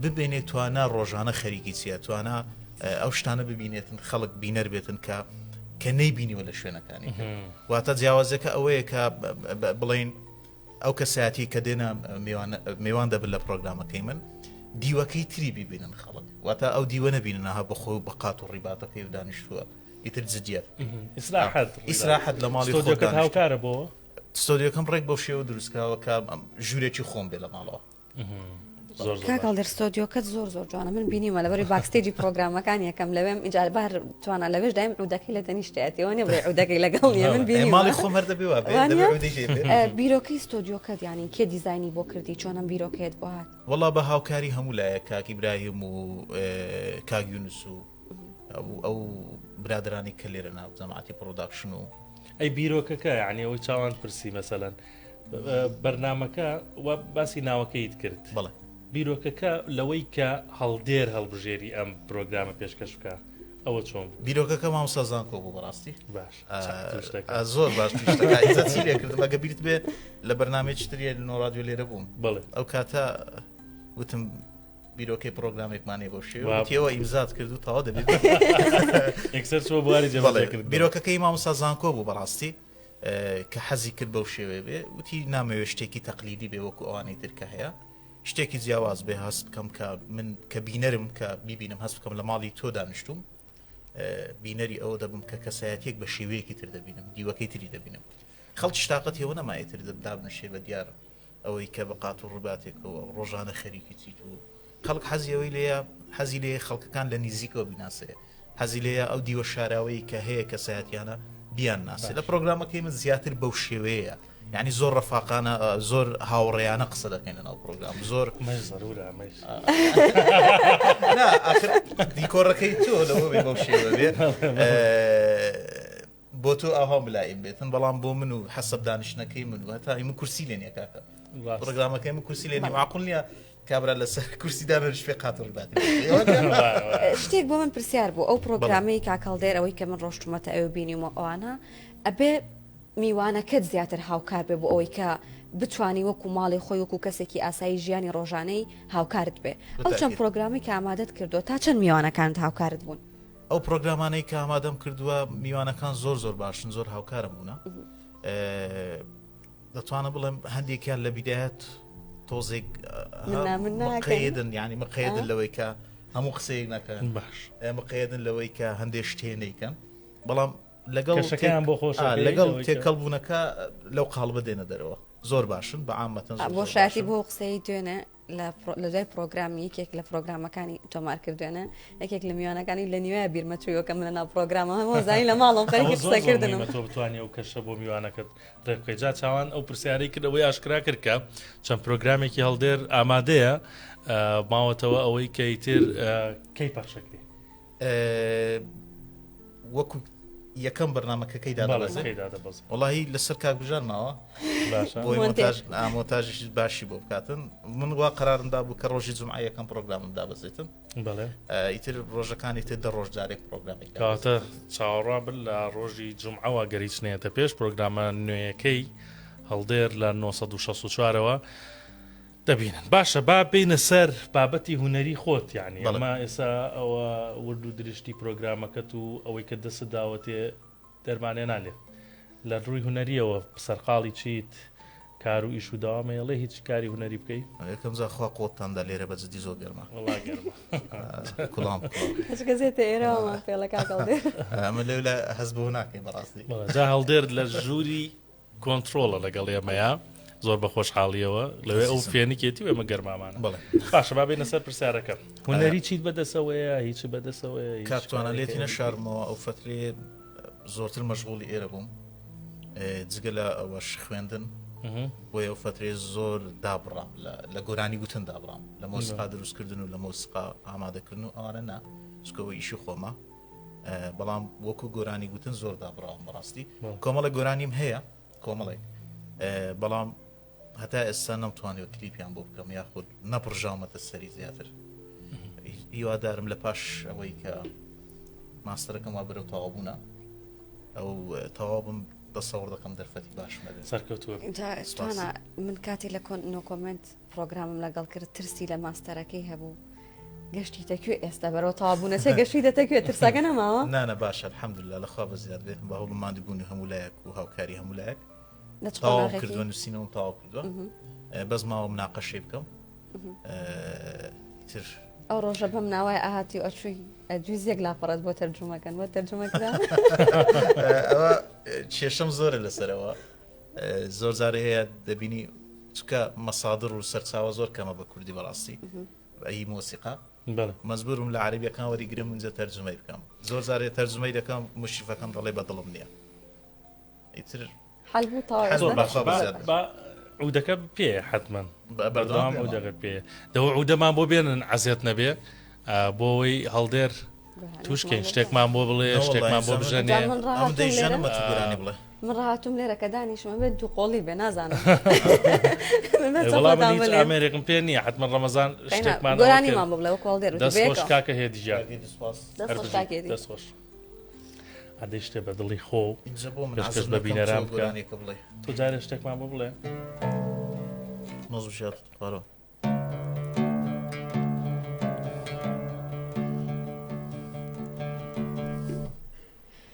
ببینێت توانە ڕۆژانە خەریکی چیە توانە ئەو شتانە ببینێتن خەڵک بینەر بێتن کە نەیبینیوە لە شوێنەکانی واتە جیاوازەکە ئەوەیە کە بڵین ئەو کەسایەتی کە دێنە میوان دەبن لە پرۆگرامەکەی من دیوەکەی تری ببینن خەڵک واتە ئەو دیوە نەبیننەها بەخۆ بەقات و ڕیباتەکەی و دانیشتووە ئیتر جدیت ئیسراحەت لە ماڵی خۆکە هاوکارە بۆ ستۆدیۆکەم ڕێک بۆ شێوە دروستکراوە کە ژوورێکی خۆم بێ لە ماڵەوە کاکەڵ دەر ستۆدیۆکەت زۆر جوانە من بینیمە لەبەری باکستێجی پرۆگرامەکان یەکەم لەوێم ئیجاربار توانە لەوێش دایم عودەکەی لە تەنیشتێتەوە نێ بڵێ عودەکەی لەگەڵ نیە من بینی ماڵی خۆم هەر دەبێ بیرۆکەی ستۆدیۆکەت یانی کێ دیزایانی بۆ کردی چۆنم بیرۆکێت بۆ هات وەڵا بە هاوکاری هەموو لایە کاکی براهیم و کاگیونس و ئەو برادرانی کە لێرە ناو جەماعەتی پرۆداکشن و ئەی بیرۆکەکە یعنی ئەوەی چاوان پرسی مەسەلەن بەرنامەکە باسی ناوەکەیت کرد بەڵێ بیرۆکەکە لەوەی کە هەڵدێر هەڵبژێری ئەم پرۆگرامە پێشکەش بکە ئەوە چۆن بیرۆکەکە مامۆستا زانکۆ بوو بەڕاستی باش زۆر باش چی لێ کردم ئەگە بیرت بێ لە بەرنامەی تریە لە نۆڕادیۆ لێرە بووم بڵێ ئەو کاتە وتم بیرۆکەی پرۆگرامێکمانێ بۆ شێوەوە ئیمزات کرد و تەوا دەبێت بیرۆکەکەی مامۆستا زانکۆ بوو بەڕاستی کە حەزی کرد بەو شێوێ بێ وتی نامەوێت شتێکی تەقلیدی بێ وەکو ئەوانەی ترکە هەیە شتێکی جیاواز بێ هەست بکەم کە من کە بینەرم کە بیبینم هەست بکەم لە ماڵی تۆ دانیشتوم بینەری ئەوە دەبم کە کەسایەتێک بە شێوەیەکی تر دەبینم دیوەکەی تری دەبینم خەڵکی شتاقەتەوە نەمایەتر دابنەشێ بە دیار ئەوەی کە بەقات و ڕووباتێکەوە ڕۆژانە خەریکی چیت و خەڵک حەزیەوەی لێە حەزی لێ خەڵکەکان لە نزیکەوە بیناسەیە حەزی لێە ئەو دیوە شاراوەی کە هەیە کەسایەتیانە بیان ناسێ لە پرۆگرامەکەی من زیاتر بەو شێوەیە یعنی زۆر ڕەفاقانە زۆر هاوڕێیانە قسە دەکەین لەناو پرۆگرام زۆر دیکۆڕەکەی تۆ لەوە بێ بەو شێوە بێ بۆ تۆ ئاها ملائیم بێتن بەڵام بۆ من و حەسەب دانیشتنەکەی من و هەتا من کورسی لێنێ کاکە پرۆگرامەکەی من کورسی لێنی معقول نییە کابرا لەسەر کورسی دانەش پێ قاتڕ بات شتێک بۆ من پرسیار بوو ئەو پرۆگرامەی کاکەڵدێر ئەوەی کە من ڕۆشتومەتە ئەوە بینیمە ئەوانە ئەبێ میوانەکەت زیاتر هاوکار بێ بۆ ئەوەی کە بتوانی وەکو ماڵی خۆی وەکو کەسێکی ئاسایی ژیانی ڕۆژانەی هاوکارت بێ ئەو چەند پرۆگرامی کە ئامادەت کردو تا چەند میوانەکانت هاوکارت بوون ئەو پرۆگرامانەی کە ئامادەم کردووە میوانەکان زۆر باشن زۆر هاوکارم بوونە دەتوانە بڵێم هەندێکیان لە بیدایەت تۆزێک مقیدن یعنی مقیدن لەوەی کە هەموو قسەیەک نەکەن باش مقیدن لەوەی کە هەندێک شتێنەیکەن بەڵام لەگەڵ تێکەڵ بوونەکە لەو قاڵبە دێنە دەرەوە زۆر باشن بە عامەتەن بۆ شاتی بۆ قسەی دوێنە لە دوای پرۆگرامی یەکێک لە پرۆگرامەکانی تۆمار کردوێنە یەکێک لە میوانەکانی لە نیوەیە بیرمەچوویەکە من لەناو پرۆگرامە هەمووزانی لە ماڵم خەریکی قسەکردنم تۆ بتوانێت ئەو کەشە بۆ میوانەکەت ڕێبکەی جا چاوان ئەو پرسیارەی کردەوەی ئاشکرا کرد کە چەند پرۆگرامێکی هەڵدێر ئامادەیە ماوەتەوە ئەوەی کە ئیتر کەی پەخشەکرێ وەکو یەکەم بەرنامەکەکەی دادەبەز وڵی لەسەر کاکبژان ماوە ئامۆتاژی باشی بۆ بکاتن من وا قرارمدا بوو کە ڕۆژی جمعە یەکەم پرۆگرامم دابەزێتم ئیتر ڕۆژەکانی تر 10 ڕۆژ جارێک پرۆگرامی کاتە چاوەڕا بن لە ڕۆژی جمعەوە گەریچنێتە پێش پرۆگرامە نوێیەکەی هەڵدێر لە 1964ەوە دەبینن باشە با بینە سەر بابەتی هوەری خۆت یعنی ئەمە ئێستا ئەوە ورد و درشتی پرۆگرامەکەت و ئەوەی کە دەست داوەتێ دەرمانێ نالێت لە ڕووی هوەریەوە سەرقاڵی چیت کار و ئیش و داوامەیەڵێ هیچ کاری هوەری بکەیت یەکەم زاخوا قۆتاندا لێرە بەجددی زۆر گەرمە کوڵام گەزێتە ئێرەوە پێڵە کاکەڵدێر ئەمە لێو لە هەست بۆ ناکەین بەڕاستی جا هەڵدێر لە ژووری کۆنتترۆڵە لەگەڵ ئێمەیە زۆر بە خۆشحاڵیەوە لەوێ ئەو فێنیکێتی ئێمە گەرمامانە باشە با بێنە سەر پرسیارەکە هوەری چیت بەدەسەوەیە هیچ بەدەسەوەی کاتوانە لێتینە شارمەوە ئەو فترێ زۆرتر مەشغوڵی ئێرە بووم جگە لە ئەوەش خوێندن بۆی ئەو فترێ زۆر دابڕام لە گۆرانی گوتن دابڕام لە مۆسیقا دروستکردن و لە مۆسیقا ئامادەکردن و ئەوانە نا سکەوە ئیشی خۆمە بەڵام وەکو گۆرانی گوتن زۆر دابڕاوم بەڕاستی کۆمەڵە گۆرانیم هەیە کۆمەڵێک بەڵام هەتا ئێستا نەمتوانێت کلیپیان بۆ بکەم یاخود نەپڕژامەتە سەری زیاتر هیوادارم لە پاش ئەوەی کە ماستەرەکەم وا بەرەو تەواوبوونە ئەو تەواوبم دەسەوەڕ دەکەم دەرفەتی باش مەبێت سەرکەوتووە من کاتی لە نۆ کۆمنت پرۆگرامم لەگەڵ کرد ترسی لە ماستەرەکەی هەبوو گەشتی تەکوێ ئێستا بەرەوە تەواوبوونە چێ گەشتی دەتەکوێ ترساکە نەماوە نانە باشە الحەمدوللا لەخوا بە زیاد بێت بە هەوڵ مادیبوونی هەموو لایەک و هاوکاری هەموو لایەک تەواو کردووە نووسینەوەم تەواو کردووە بەس ماوە مناقەشێ بکەم تر ئەو ڕۆژە بەم ناوای ئاهاتی ئەچووی ئەجووزێک لاپەڕەت بۆ تەرجمەکەن بۆ تەرجمەکرا ئەوە کێشەم زۆرە لەسەرەوە زۆر جارە هەیە دەبینی چکە مەسادر و سەرچاوە زۆر کەمە بە کوردی بەڕاستی ئەی مۆسیقا مەزبورم لە عەربیەکان وەریگرم اینجا تەرجمەی بکەم زۆر جارێ تەرجمەی دەکەم مشریفەکەم دەڵێ بەدڵم نییە ئیتر حەل بوو تەواو عودەکە پێ حتمما بەردەوام عودەکە پێ دەوە عودەمان بۆ بێنن عەزیەت نەبێ بۆەوەی هەڵدێر توشکەین شتێکمان بۆ بڵێ شتێکمان بۆ بژەنێ دەیژانمەتگورانی بڵێ من ڕاهاتوم لێرە کە دانیشمە بێت دوو قۆڵی بێ نازانم ئامێرێکم پێ نییە حتمما ڕەمەزان شتێکمان گۆرانیمان بڵێ وەکو هەڵدێر دەستخۆش کاکە هێدیجا دەستخۆش هەدەی شتێ بە دڵی خۆ کەس بە بینەران بکە تۆ جارێ شتێکمان بۆ بڵێ مەزوشات قارەوە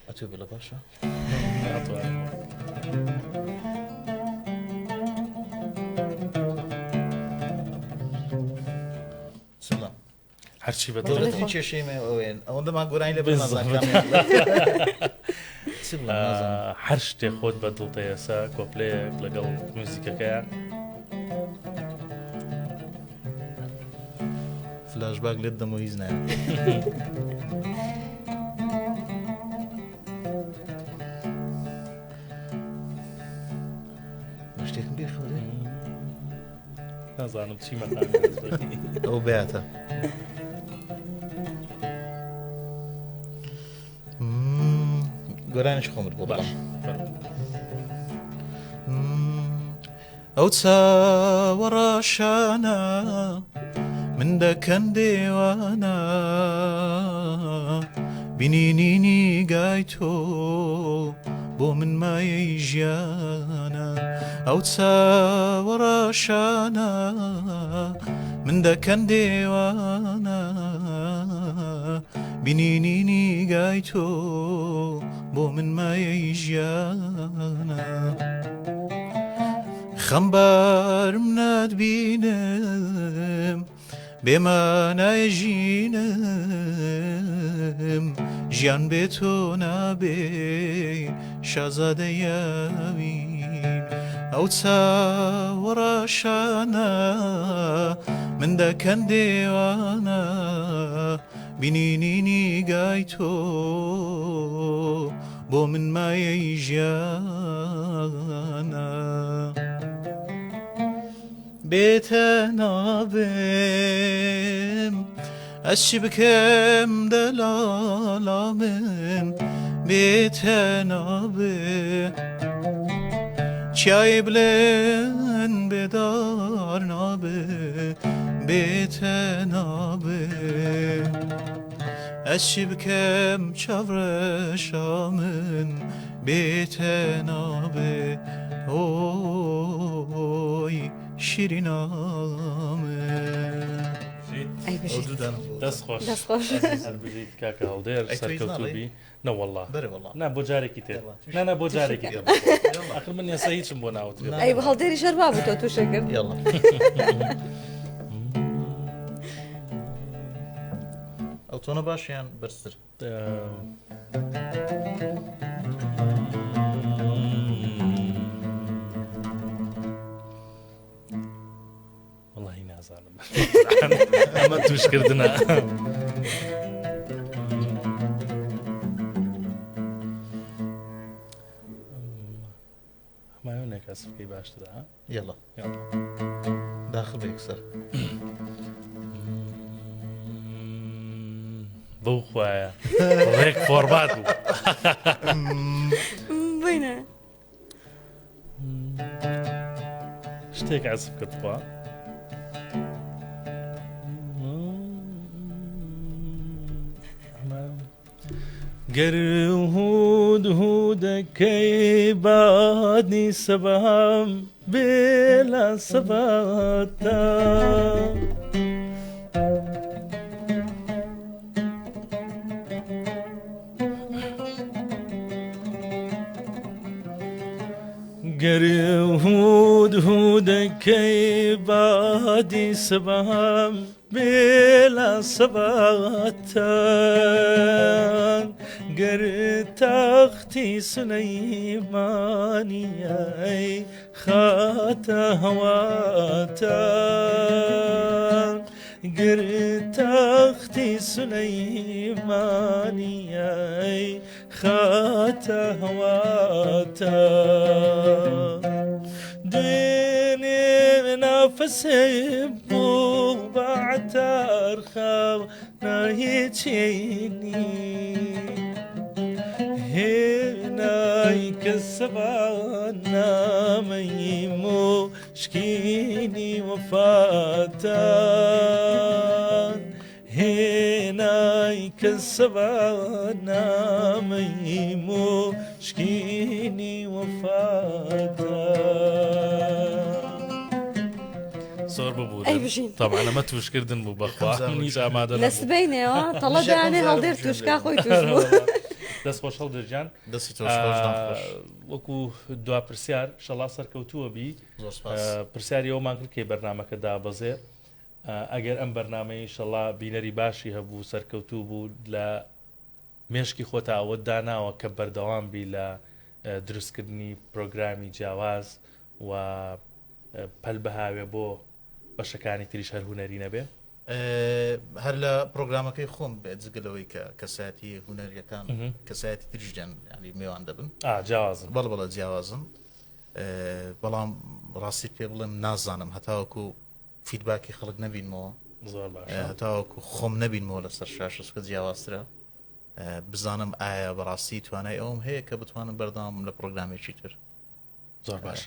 ئەتوێ بڵە باشە هەرچی بە دڵەتی کێشەیمە ئەوێن ئەوەندەمان گۆرانی لە هەر شتێک خۆت بە دڵتە ئێسا کۆپلەیەک لەگەڵ موزیکەکەیان فلاشباک لێت دەمەوە هیچ نایە شتێکم بێخۆدە نازانم چی ئەو بێتە گۆرانیش خۆمت بۆ باش ئەو چاوەڕاشانە من دەکەن دێوانە بینینی گای تۆ بۆ من مایەی ژیانە ئەو چاوەڕاشانە من دەکەن دێوانە بینینی گای تۆ بۆ من مایەی ژیانە خەمبارم ناتبینم بێمانایە ژینم ژیان بێ تۆ نابێ شازادەیەوین ئەو چاوەڕاشانە من دەکەن دێوانە بینینی گای تۆ بۆ من مایەی ژیانە بێتە نابم ئەس چی بکەم دەلاڵا من بێتە نابێ چای بڵێن بێدار نابێ بێتە نابێ ئەس چی بکەم چاوڕەشا من بێتە نابێ ئۆی شیرینامە دەستخۆش بژیت کاکە هەڵدێر سەرکەوتوبی نەوەڵڵا نا بۆ جارێکی تێ نانە بۆ جارێکی تێ ئەخر من ێستا هیچم بۆ ناوترێت ئەی بە هەڵدێری شەروا بوو تۆ تووشە کرد ئەو تۆنە باشیان بەرزتر وەڵاهی نازانم ئەمە توشکردنە هەمایۆنێک ئەسفکەی باشترە یەڵە داخل بێکسەر بەو خوایە ڕێک فۆرمات بوو بینە شتێک عزف کردخوا گەر هود هودەکەی بادنی سەبام بێلا سەباتە گەر هود هودەکەی بادی سەبام بێلا سەباتە گەر تەختی سولەیمانیای خاتە هەواتە گەر تەختی سولەیمانیای خاتە هەواتە دوێنێ نافەسێ بوو بەعتار خاو ناهێچێنی هێنای کە سەبان نامەیم و شکینی وەفاتە هێنای کە سەبان نامەیم و شکینی وەفاتە زۆر ببوو طبعا ئەمە توشکردن بوو بەخوا منیش ئامادە لە سبەینەوە تەڵەدانێ هەڵدێر توشکا خۆی توش بوو دەست خۆش هەڵدەرجان وەکو دوا پرسیار شەڵا سەرکەوتووە بی پرسیاری ئەومان کرد کەی بەرنامەکە دابەزێ ئەگەر ئەم بەرنامەی شەڵا بینەری باشی هەبوو سەرکەوتوو بوو لە مێشکی خۆتا ئەوە داناوە کە بەردەوام بی لە دروستکردنی پرۆگرامی جیاواز و پەل بەهاوێ بۆ بەشەکانی تریش هەر هونەری نەبێ هەر لە پرۆگرامەکەی خۆم بێت جگەلەوەی کە کەسایەتی هونەریەکان کەسایەتی تریژیان ینی میوان دەبن جیاوازن بەڵە جیاوازن بەڵام ڕاستی پێ بڵێم نازانم هەتاوەکو فیدباکی خەڵک نەبینمەوە زۆر باش هەتاوەکو خۆم نەبینمەوە لەسەر شاشسکە جیاوازترە بزانم ئایا بەڕاستی توانای ئەوم هەیە کە بتوانم بەردام لە پرۆگرامێکی تر زۆر باش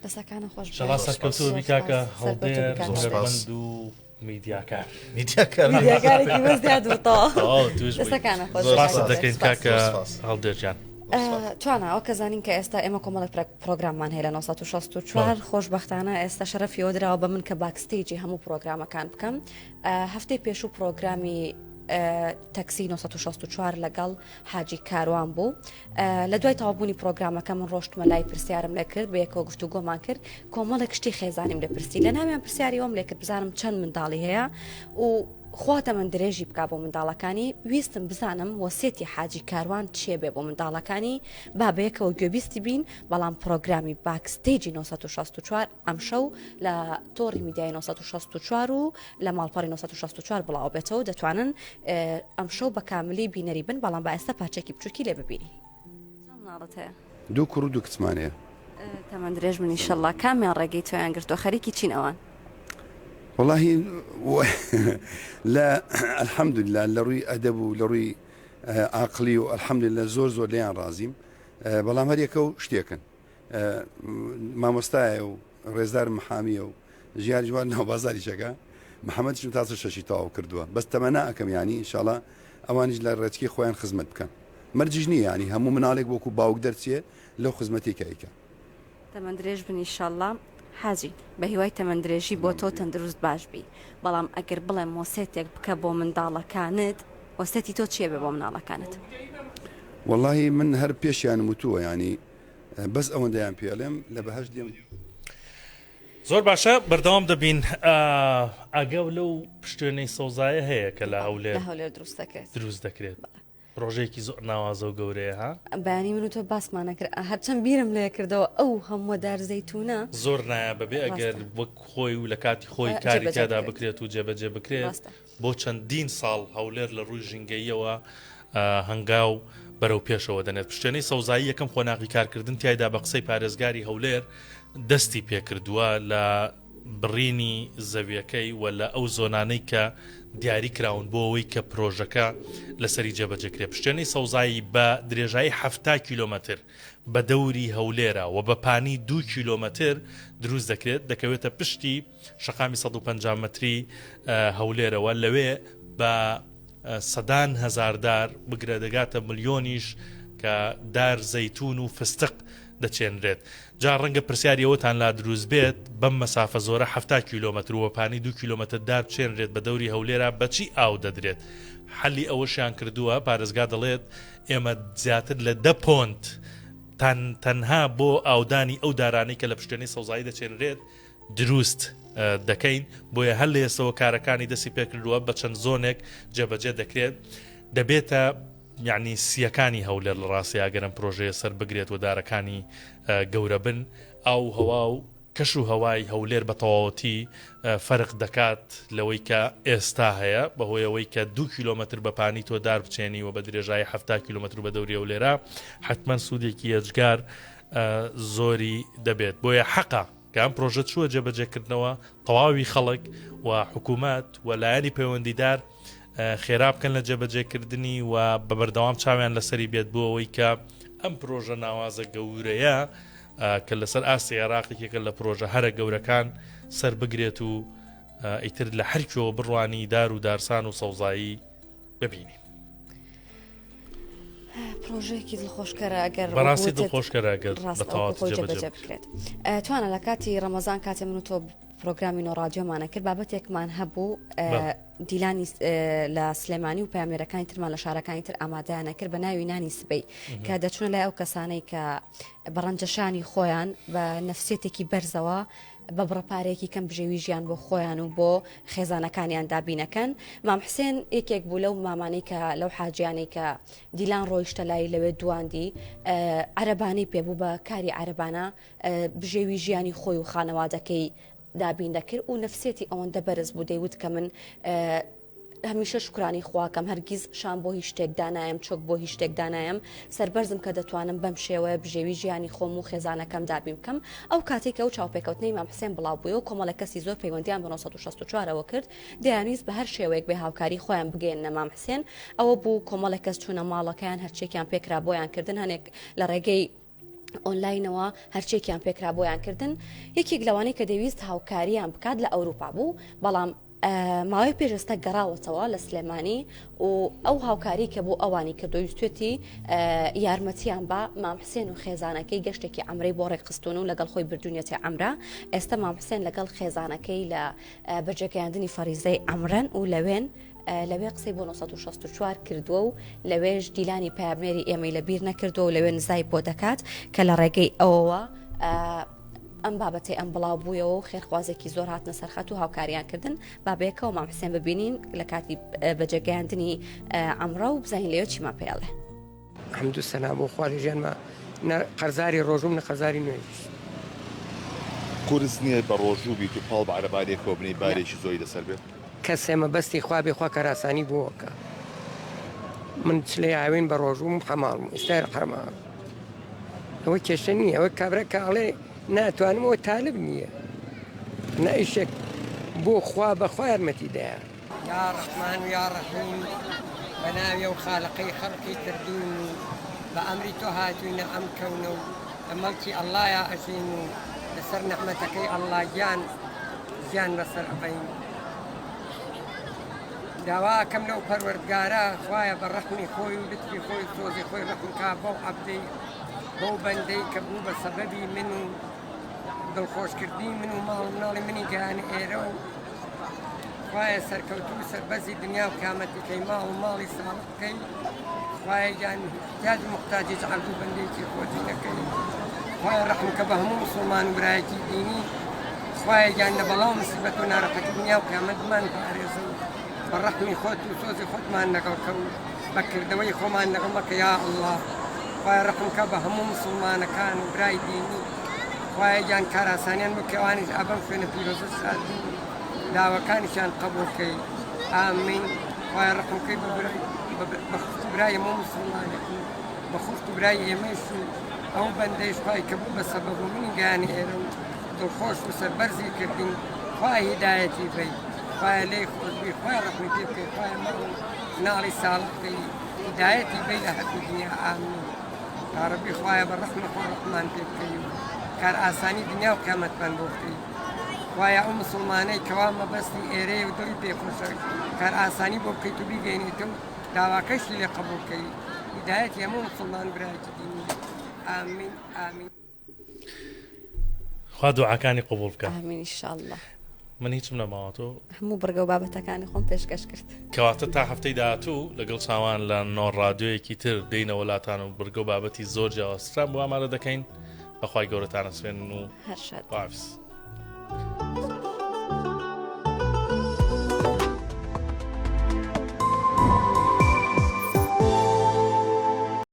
دەستەکانە خۆش شەڵا سەرکەوتووە بیکاکە هەڵدێر زۆربەند و میدیاکار میدیاکارێکی وەزدیا دووتەوە دەستەکانە خۆش ڕاست دەکەین کاکە هەڵدێرجان توانە ئەو کە زانین کە ئێستا ئێمە کۆمەڵک پرۆگراممان هەیە لە 1964 خۆشبەختانە ئێستا شەرەفیەوە درراوە بە من کە باکستێجی هەموو پرۆگرامەکان بکەم هەفتەی پێشوو پرۆگرامی تەکسی 1964 لەگەڵ حاجی کاروان بوو لە دوای تەوابوونی پرۆگرامەکە من ڕۆشتمە لای پرسیارم لێ کرد بە یەکەوە گفتوگۆمان کرد کۆمەڵێک شتی خێزانیم لە پرسی لە ناویان پرسیاری ئەوم لێ کرد بزانم چەند منداڵی هەیە و خواتە من درێژی بک بۆ منداڵەکانی ویستم بزانم وەسێتی حاجی کاروان چیە بێ بۆ منداڵەکانی بابەیەکەوە گوێبیستی بین بەڵام پرۆگرامی باکستێجی 1964 ئەم شەو لە تۆڕی میدیای 1964 و لە ماڵپەڕی 1964 بڵاو بێتەوە دەتوانن ئەم شەو بە کاملی بینەری بن بەڵام بە ئێستا پارچێکی بچووکی لێ ببینی دوو کوڕ و دوو کچمانەیە تەمەند درێژ من ئینشەڵڵا کامیان ڕێگەی تۆیان گرتووە خەریکی چین ئەوان والله لا الحمد لله لروي أدب ولروي عقلي والحمد لله زور ليان رازيم بلام هريكو شتيكن ما مستعي ورزدار محامي وجيار جوالنا وبازاري شكا محمد شو تاسو شاشيتاو كردوا بس تمناكم يعني ان شاء الله اوانج للرتكي خوان خدمت بكن مرججني يعني همو من عليك بوكو باوك درتيه لو خدمتي كايكا تمن دريج بن ان شاء الله حاجی بە هیوای تەمەندرێژی بۆ تۆ تەندروست باش بی بەڵام ئەگەر بڵێم وەسێتێک بکە بۆ منداڵەکانت وەسێتی تۆ چیە بێ بۆ مناڵەکانت والله من هەر پێشیان وتووە ینی بەس ئەوەندەیان پێڵێم لە بەهەش دێم زۆر باشە بەردەوام دەبین ئەگەو لەو پشتێنەی سەوزایە هەیە کە لە هەولێر دروست دەکرێت پرۆژەیەکی زۆر ناوازە و گەورەیە ها بەیانی من و تۆ باسمانە کرد هەرچەند بیرم لێ کردەوە ئەو هەموو دارزەیتونە زۆر نایە بەبێ ئەگەر وەک خۆی و لە کاتی خۆی کاری تیادا بکرێت و جێبەجێ بکرێت بۆ چەندین ساڵ هەولێر لە ڕووی ژینگەیەوە هەنگاو بەرەو پێشەوە دەنێت پشتێنەی سەوزایی یەکەم خۆناغی کارکردن تایدا بە قسەی پارێزگاری هەولێر دەستی پێکردووە لە بڕینی زەویەکەی و لە ئەو زۆنانەی کە دیاری کراون بۆ ئەوەی کە پرۆژەکە لەسەری جێبەجێکرێ. پشتێنەی سەوزایی بە درێژایی 7 کیلۆمەتر بە دەوری هەولێرە و بە پانی 2 کیلۆمەتر دروست دەکرێت، دەکەوێتە پشتی شەقامی 150 متری هەولێرەوە. لەوێ بە سەدان هەزاردار بگرە دەگاتە ملیۆنیش کە دار زەیتون و فستق دەچێنرێت. جا ڕەنگە پرسیاریەوەتان لا دروست بێت بەم مەسافە زۆرە 7 کیلۆمەتر و پانی 2 کیلۆمەتر دار بچێنرێت بە دەوری هەولێرە بەچی ئاو دەدرێت. حەلی ئەوەشیان کردووە، پارێزگا دەڵێت ئێمە زیاتر لە 10 پۆنت تەنها بۆ ئاودانی ئەو دارانەی کە لە پشتێنەی سەوزایی دەچێنرێت دروست دەکەین. بۆیە هەر لە ئێستەوە کارەکانی دەستی پێکردووە بە چەند زۆنێک جێبەجێ دەکرێت. دەبێتە یعنی سیەکانی هەولێر لە ڕاستی ئاگەرم پرۆژەیە سەر بگرێت و دارەکانی گەورە بن، ئاو هەوا و کەش و هەوای هەولێر بە تەواوەتی فەرق دەکات لەوەی کە ئێستا هەیە، بەهۆی ئەوەی کە 2 کیلۆمەتر بە پانی تۆ دار بچێنی و بە درێژایی 7 کیلۆمەتر بە دەوری هەولێرە حتمما سوودێکی ئەجگار زۆری دەبێت. بۆیە حەقا کە ئەم پرۆژە چووە جێبەجێکردنەوە، تەواوی خەڵک و حکوومەت و لایەنی پەیوەندیدار خێرا بکەن لە جێبەجێکردنی و بە بەردەوام چاویان لەسەری بێت بۆ ئەوەی کە ئەم پرۆژە ناوازە گەورەیە کە لەسەر ئاستی عێراقێکێکە لە پرۆژە هەرە گەورەکان سەر بگرێت و ئیتر لە هەرکیەوە بڕوانی دار و دارسان و سەوزایی ببینی. پرۆژەیەکی دڵخۆشکەرە ئەگەر بەڕاستی دڵخۆشکەرە ئەگەر بەتەواوەتی جێبەجێ بکرێت. توانە لە کاتی ڕەمەزان کاتێ من و تۆ پرۆگرامی نۆڕادیۆمانە کرد، بابەتێکمان هەبوو دیلانی لە سلێمانی و پامێرەکانی ترمان لە شارەکانی تر ئامادەیانە کرد بە ناوی نانی سبەی کە دەچونە لای ئەو کەسانەی کە بەڕەنجەشانی خۆیان بە نەفسێتێکی بەرزەوە بە بڕەپارێکی کەم بژێوی ژیان بۆ خۆیان و بۆ خێزانەکانیان دابینەکەن. مام حسێن یەکێک بوو لەو مامانەی کە لەو حاجیانەی کە دیلان ڕۆیشتە لای لەوێ دواندی عەرەبانەی پێبوو بە کاری عەرەبانە بژێوی ژیانی خۆی و خانەوادەکەی دابین دەکرد و نەفسێتی ئەوەندە بەرز بوو دەیوت کە من هەمیشە شکرانی خواکەم، هەرگیز شان بۆ هیچ شتێک دانایم، چۆک بۆ هیچ شتێک دانایم، سەربەرزم کە دەتوانم بەم شێوەیە بژێوی ژیانی خۆم و خێزانەکەم دابین بکەم. ئەو کاتێک ئەو چاوپێکەوتنەی مام حسێن بڵاو بووە و کۆمەڵە کەسی زۆر پەیوەندیان بە 1964ەوە کرد، دەیانویست بە هەر شێوەیەک بێ هاوکاری خۆیان بگەێنە مام حسێن. ئەوە بوو کۆمەڵە کەس چوونە ماڵەکەیان هەرچێکیان پێکرا بۆیان کردن، هەنێک لە ڕێگەی ئۆنلاینەوە هەرچێکیان پێکرا بۆیان کردن. یەکێک لەوانەی کە دەویست هاوکاریان بکات لە ئەوروپا بوو، بەڵام ماوەی پێشەستە گەڕاوەتەوە لە سلێمانی و ئەو هاوکاری کە بۆ ئەوانی کە دۆیستێتی یارمەتیان بە مام حسێن و خێزانەکەی گەشتێکی عەمرەی بۆ ڕێکخستون و لەگەڵ خۆی بردوونیەتی عەمرە. ئێستا مام حسێن لەگەڵ خێزانەکەی لە بەرجەکەیاندنی فەریزەی عەمرەن و لەوێ قسەی بۆ 1964 کردووە و لەوێش دیلانی پامێری ئێمەی لە بیر نەکردووە و لەوێ نزای بۆ دەکات کە لە ڕێگەی ئەوەوە ئەم بابەتی ئەم بڵاو بوویەوە و خێرخوازێکی زۆر هاتنە سەرخەت و هاوکاریان کردن. بابەیەکەوە مام حسێن ببینین لە کاتی بەجێگەیاندنی عەمرە و بزانین لەوێ چیمان پێڵێ. حەمد و سەنا بۆ خوا لە ژیانمە قەرزاری ڕۆژوم نە قەرزاری نوێژ. قورس نییە بە ڕۆژوو بیت و پاڵ بە عەرەبارێکەوە بنەی بارێکی زۆری لەسەر بێت. کەسێمە بەستی خوا بێ خوا کەراسانی بۆکە. من چلێ ئاوێن بە ڕۆژوم حەماڵم ئێستا حەرمان. ئەوە کێشە نییە، ئەوە کابرا کاڵێ ناتوانمەوە تالب نییە، نائیشێک بۆ خوا بەخوا یارمەتیدایە. یا ڕەحمان و یا ڕەحیم بە ناوی و خالقەی خەڵقی کردوون و بە ئەمری تۆ هاتووینە ئەم کەونە و لە مەڵکی ئەڵڵایە ئەژین و لەسەر نەحمەتەکەی ئەڵڵا گیان بەسەر ئەبەین. داواکەم لەو پەروەردگارە خوایە بە ڕەحمی خۆی و لطفی خۆی تۆزی خۆی ڕەحمکا بەو عەبدەی بەو بەندەی کە بوو بە سەبەبی من و دڵخۆشکردی من و ماڵ مناڵی منی گەیانە ئێرە و خوایە سەرکەوتوو سەربەزی دنیا و کامەتەکەی ماڵ و ماڵی ساڵەکەی خوایە گیان احتیاج محتاجی جەعەل بوو بەندەیەکی خۆجینەکەی خوایە ڕەحمکە بە هەموو مسڵمان و برایەتی دینی خوایە گیان لە بەڵاو مصیبەت و ناڕەحەتی دنیا و کامەتمان پارێزە و بە ڕەحمی خۆت و سۆزی خۆتمان لەگەڵکە و بەکردەوەی خۆمان لەگەڵمەکە یا ئەڵڵا. خوایە ڕەحمکە بە هەموو مسڵمانەکان و برای دینی خوایە گیان کاراسانیان بۆ کێوانیش ئەبەم خوێنە پیرۆزە سادی داواکانیشیان قبوڵکەی ئامین. خوایە ڕەحمکەی بە خوشت برای هەموو مسلمانێک و بە خوشت برای ئێمەش و ئەو بەندەیش خوای کە بوو بە سەبەب و منی گیانی ئێرە و دڵخۆش و سەربەرزی کردین خوای هیدایەتی بی خوایە لێی خۆشبی خوای ڕەحمی پێ بکەی خوایە ماڵ و ناڵی ساڵح بکەی هیدایەتی بەی لە هەردوو دنیا ئامین یا ڕەبی خوایە بە ڕەحمی خۆ ڕەحمان پێ بکەی و کار ئاسانی دنیا و قیامەتمان بۆ بکەی خوایە ئەو مسلمانەی کەوا مەبەستی ئێرەیە و دڵی پێخۆشە کار ئاسانی بۆ بکەیت و بیگەینێتە و داواکەشی لێ قبول بکەی هیدایەتی هەموو مسلمان برایەتی دینی ئامین ئامین خوا دوعاکانی قبول بکە ئامین ئینشاءالله من هیچم نەماوەتەوە هەموو بەرگە و بابەتەکانی خۆم پێشکەش کرد کەواتە تا هەفتەی داهاتوو لەگەڵ چاوان لە نۆ ڕادیۆیەکی تر دێینە وڵاتان و بەرگە و بابەتی زۆر جیاوازتران بۆ ئامادە دەکەین بەخوای گەورەتانە سوێن و هەر شاد حافظ